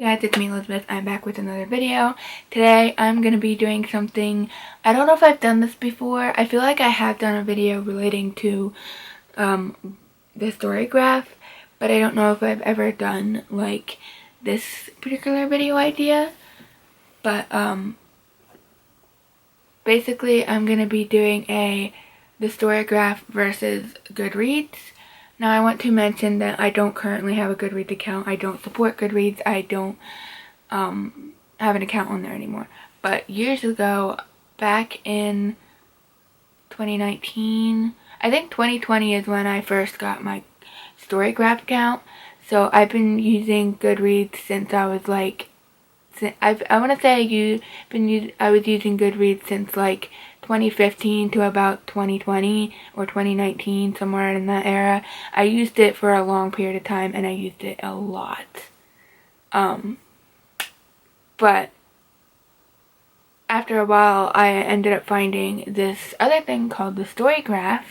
Hey guys, it's me Elizabeth. I'm back with another video. Today I'm going to be doing something, I don't know if I've done this before. I feel like I have done a video relating to the Storygraph, but I don't know if I've ever done like this particular video idea. But basically I'm going to be doing the Storygraph versus Goodreads. Now I want to mention that I don't currently have a Goodreads account. I don't support Goodreads. I don't have an account on there anymore. But years ago, back in 2019, I think 2020 is when I first got my Storygraph account. So I've been using Goodreads since I was like, I want to say I was using Goodreads since like 2015 to about 2020 or 2019, somewhere in that era. I used it for a long period of time and I used it a lot. But after a while I ended up finding this other thing called the Storygraph,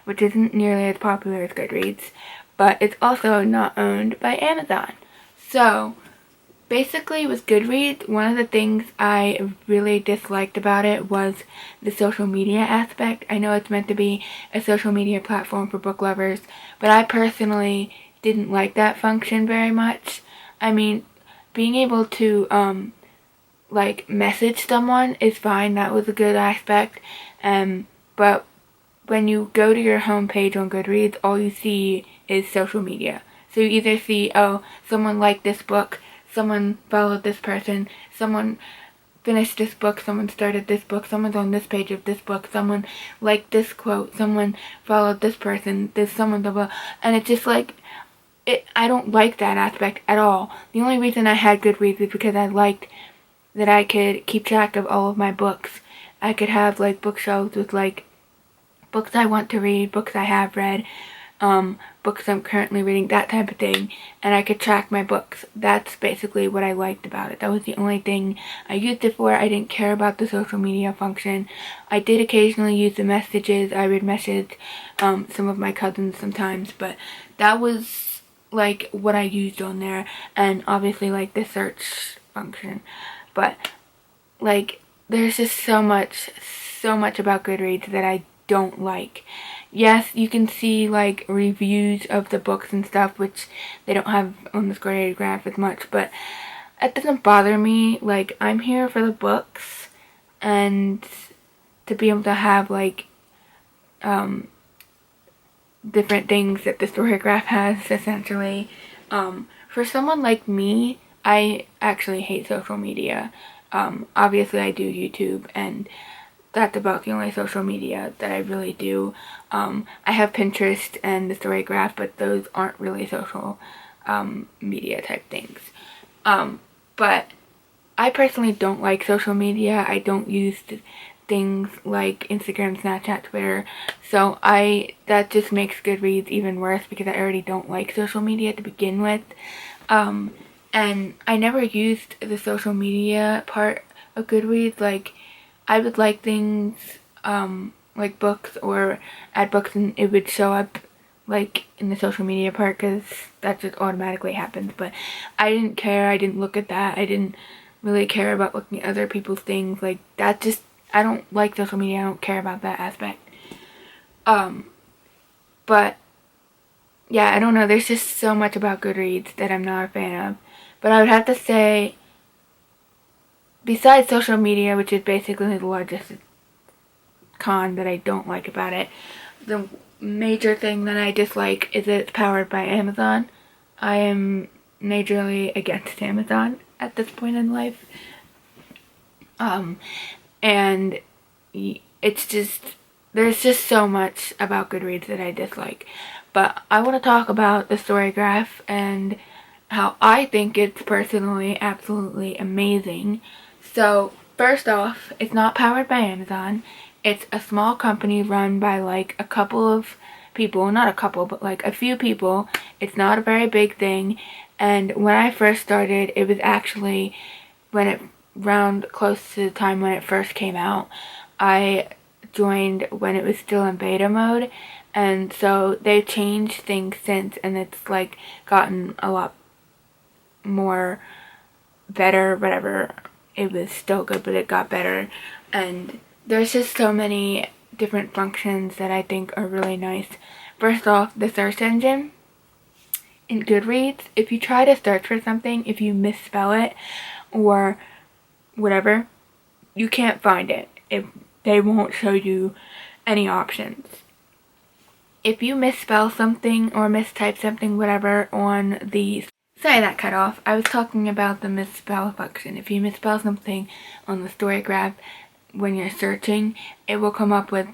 which isn't nearly as popular as Goodreads, but it's also not owned by Amazon. So basically with Goodreads, one of the things I really disliked about it was the social media aspect. I know it's meant to be a social media platform for book lovers, but I personally didn't like that function very much. I mean, being able to like message someone is fine, that was a good aspect, but when you go to your homepage on Goodreads, all you see is social media. So you either see, oh, someone liked this book, someone followed this person, someone finished this book, someone started this book, someone's on this page of this book, someone liked this quote, someone followed this person, this someone, blah, blah. And it's just like, I don't like that aspect at all. The only reason I had Goodreads is because I liked that I could keep track of all of my books. I could have like bookshelves with like books I want to read, books I have read, books I'm currently reading, that type of thing, and I could track my books. That's basically what I liked about it. That was the only thing I used it for. I didn't care about the social media function. I did occasionally use the messages. I would message some of my cousins sometimes, but that was like what I used on there, and obviously like the search function. But like there's just so much about Goodreads that I don't like. Yes, you can see like reviews of the books and stuff, which they don't have on the Storygraph as much, but it doesn't bother me. Like, I'm here for the books and to be able to have like different things that the Storygraph has, essentially. For someone like me, I actually hate social media. Obviously I do YouTube, and that's about the only social media that I really do. I have Pinterest and the Storygraph, but those aren't really social media type things. But I personally don't like social media. I don't use things like Instagram, Snapchat, Twitter. So that just makes Goodreads even worse because I already don't like social media to begin with. And I never used the social media part of Goodreads. Like, I would like things, like books, or add books and it would show up, like, in the social media part, because that just automatically happens. But I didn't care. I didn't look at that. I didn't really care about looking at other people's things. Like, that just, I don't like social media. I don't care about that aspect. But, yeah, I don't know. There's just so much about Goodreads that I'm not a fan of. But I would have to say, besides social media, which is basically the largest con that I don't like about it, the major thing that I dislike is that it's powered by Amazon. I am majorly against Amazon at this point in life. And it's just, there's just so much about Goodreads that I dislike. But I want to talk about the Storygraph and how I think it's personally absolutely amazing. So, first off, it's not powered by Amazon. It's a small company run by like a couple of people, not a couple, but like a few people. It's not a very big thing. And when I first started, it was actually round close to the time when it first came out. I joined when it was still in beta mode. And so they've changed things since, and it's like gotten a lot more better, whatever. It was still good, but it got better. And there's just so many different functions that I think are really nice. First off, the search engine. In Goodreads, if you try to search for something, if you misspell it or whatever, you can't find it. They won't show you any options. If you misspell something or mistype something, whatever, on the... Sorry, that cut off. I was talking about the misspell function. If you misspell something on the Storygraph, when you're searching, it will come up with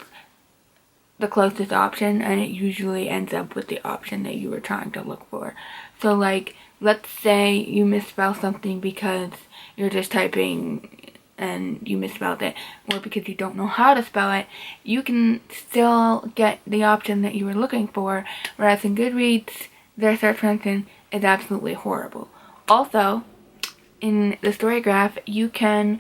the closest option, and it usually ends up with the option that you were trying to look for. So like, let's say you misspell something because you're just typing and you misspelled it, or because you don't know how to spell it, you can still get the option that you were looking for, whereas in Goodreads, their search function is absolutely horrible. Also, in the Storygraph, you can,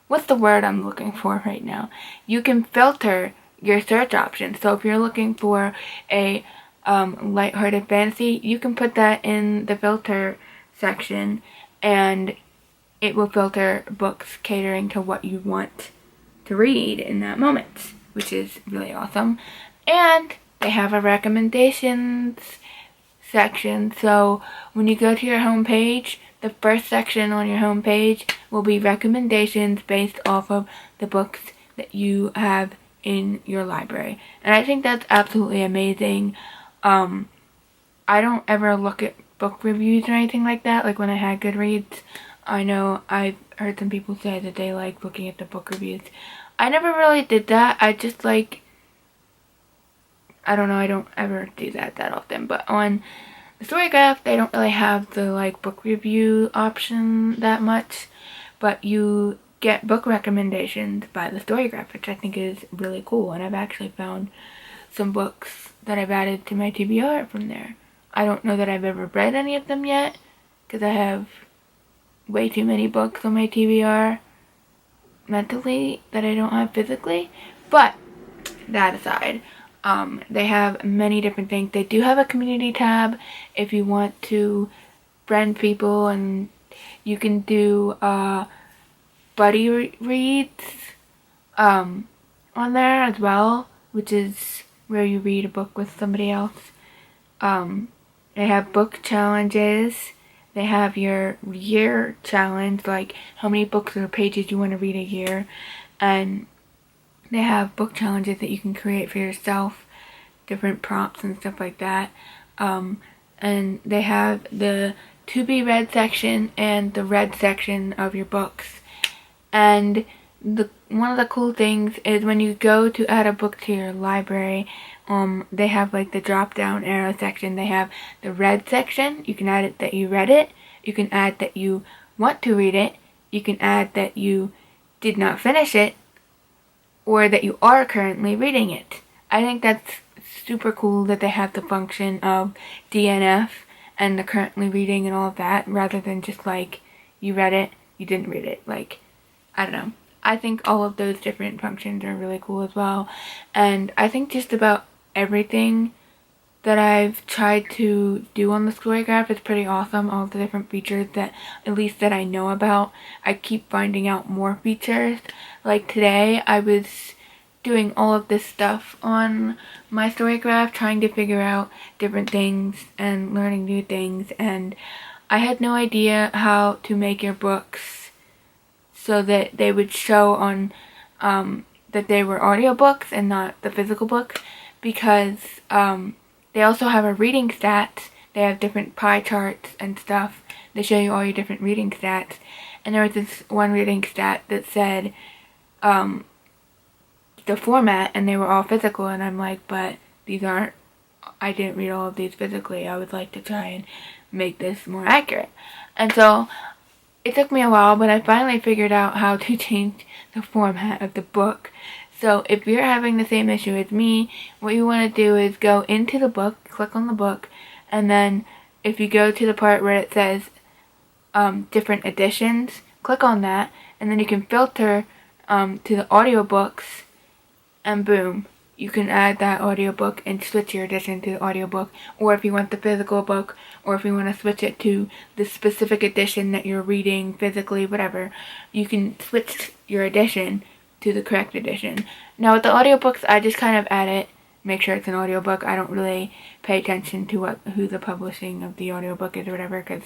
what's the word I'm looking for right now? You can filter your search options. So if you're looking for a lighthearted fantasy, you can put that in the filter section, and it will filter books catering to what you want to read in that moment, which is really awesome. And they have a recommendations section, so when you go to your home page, the first section on your home page will be recommendations based off of the books that you have in your library. And I think that's absolutely amazing. I don't ever look at book reviews or anything like that. Like when I had Goodreads, I know I've heard some people say that they like looking at the book reviews. I never really did that. I just like, I don't know, I don't ever do that often. But on the Storygraph, they don't really have the like book review option that much, but you get book recommendations by the Storygraph, which I think is really cool. And I've actually found some books that I've added to my TBR from there. I don't know that I've ever read any of them yet, because I have way too many books on my TBR mentally that I don't have physically. But that aside, they have many different things. They do have a community tab if you want to friend people, and you can do buddy reads on there as well, which is where you read a book with somebody else. They have book challenges. They have your year challenge, like how many books or pages you want to read a year, and they have book challenges that you can create for yourself, different prompts and stuff like that. And they have the to be read section and the read section of your books. And one of the cool things is when you go to add a book to your library, they have like the drop down arrow section. They have the read section. You can add it that you read it. You can add that you want to read it. You can add that you did not finish it, or that you are currently reading it. I think that's super cool that they have the function of DNF and the currently reading and all of that, rather than just like, you read it, you didn't read it. Like, I don't know. I think all of those different functions are really cool as well. And I think just about everything that I've tried to do on the Storygraph is pretty awesome. All of the different features that, at least that I know about. I keep finding out more features. Like today, I was doing all of this stuff on my Storygraph, trying to figure out different things and learning new things. And I had no idea how to make your books so that they would show on, that they were audiobooks and not the physical book, because they also have a reading stats. They have different pie charts and stuff. They show you all your different reading stats. And there was this one reading stat that said the format, and they were all physical. And I'm like, but these aren't, I didn't read all of these physically. I would like to try and make this more accurate. And so it took me a while, but I finally figured out how to change the format of the book. So if you're having the same issue as me, what you want to do is go into the book, click on the book, and then if you go to the part where it says different editions, click on that, and then you can filter to the audiobooks, and boom, you can add that audiobook and switch your edition to the audiobook, or if you want the physical book, or if you want to switch it to the specific edition that you're reading physically, whatever, you can switch your edition to the correct edition. Now with the audiobooks, I just kind of add it, make sure it's an audiobook. I don't really pay attention to who the publishing of the audiobook is or whatever, because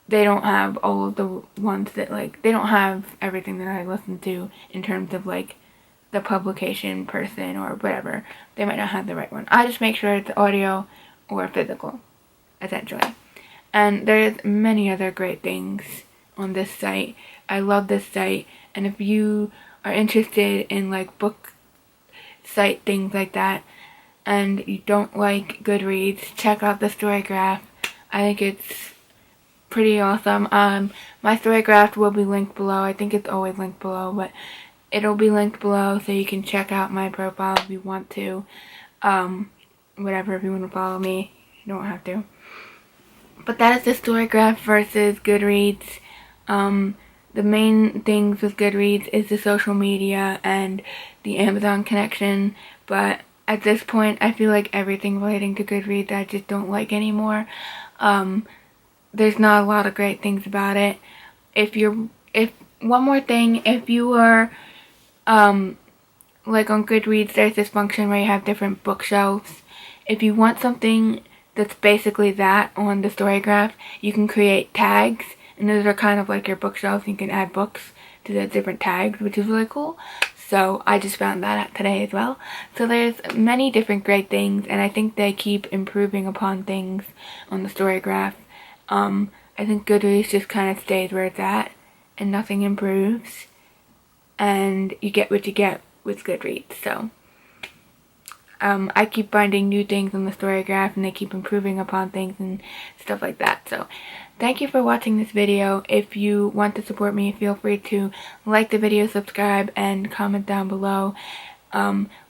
they don't have all of the ones that, like, they don't have everything that I listen to in terms of, like, the publication person or whatever. They might not have the right one. I just make sure it's audio or physical, essentially. And there's many other great things on this site. I love this site, and if you are interested in, like, book site things like that, and you don't like Goodreads, check out the Storygraph. I think it's pretty awesome. My Storygraph will be linked below. I think it's always linked below, but it'll be linked below so you can check out my profile if you want to. Whatever, if you want to follow me, you don't have to. But that is the Storygraph versus Goodreads. The main things with Goodreads is the social media and the Amazon connection, but at this point I feel like everything relating to Goodreads I just don't like anymore. There's not a lot of great things about it. One more thing, if you are like on Goodreads, there's this function where you have different bookshelves. If you want something that's basically that on the Storygraph, you can create tags, and those are kind of like your bookshelves. You can add books to the different tags, which is really cool. So I just found that out today as well. So there's many different great things, and I think they keep improving upon things on the Storygraph. I think Goodreads just kind of stays where it's at, and nothing improves, and you get what you get with Goodreads. So I keep finding new things on the Storygraph, and they keep improving upon things and stuff like that. So thank you for watching this video. If you want to support me, feel free to like the video, subscribe, and comment down below.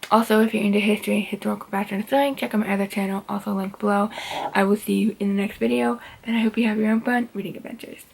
Also, if you're into history, historical fashion, and sewing, check out my other channel, also linked below. I will see you in the next video, and I hope you have your own fun reading adventures.